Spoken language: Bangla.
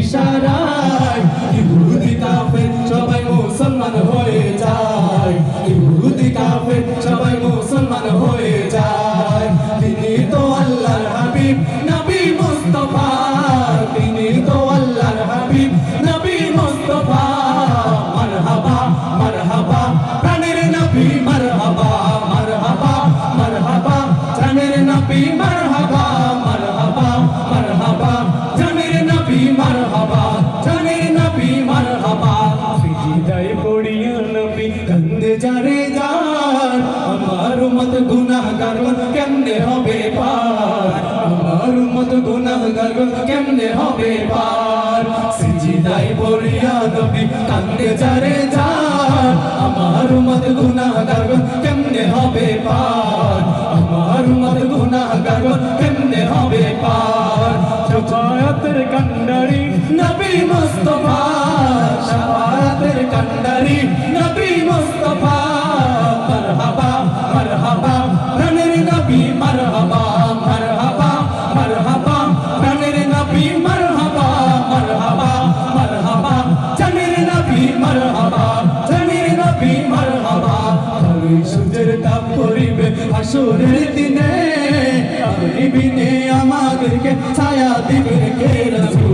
ইশারায় ইহুদি কাফের সবাই মুসলমান হয়ে যায়, ইহুদি কাফের সবাই মুসলমান হয়ে যায়। তিনি তো আল্লাহর হাবিব নবী মুস্তাফা, তিনি তো আল্লাহর হাবিব নবী মুস্তাফা। মারহাবা মারহাবা প্রাণের নবী, মারহাবা মারহাবা মারহাবা প্রাণের নবী, মারহাবা মারহাবা মারহাবা জানের নবী, মারহাবা জানের নবী, মারহাবা। সিজদায় পড়িয়া নবী কান্দে যারে যার, আমার উম্মত গুনাহগার কেমনে হবে পার, আমার উম্মত গুনাহগার কেমনে হবে পার। সিজদায় পড়িয়া নবী কান্দে যারে যার, আমার উম্মত গুনাহগার কেমনে হবে পার, আমার উম্মত গুনাহগার কেমনে হবে পার। শাফায়াতের কান্ডারি নবী মুস্তাফা, শাফায়াতের কান্ডারি নবী মুস্তাফা। মারহাবা মারহাবা প্রাণের নবী, মারহাবা মারহাবা মারহাবা প্রাণের নবী, মারহাবা মারহাবা মারহাবা জানের নবী, মারহাবা জানের নবী, মারহাবা। সূর্যের তাপ পড়িবে হাসরের দিনে, আপনি বিনে আমাদেরকে ছায়া দিবেন কে? রাসূল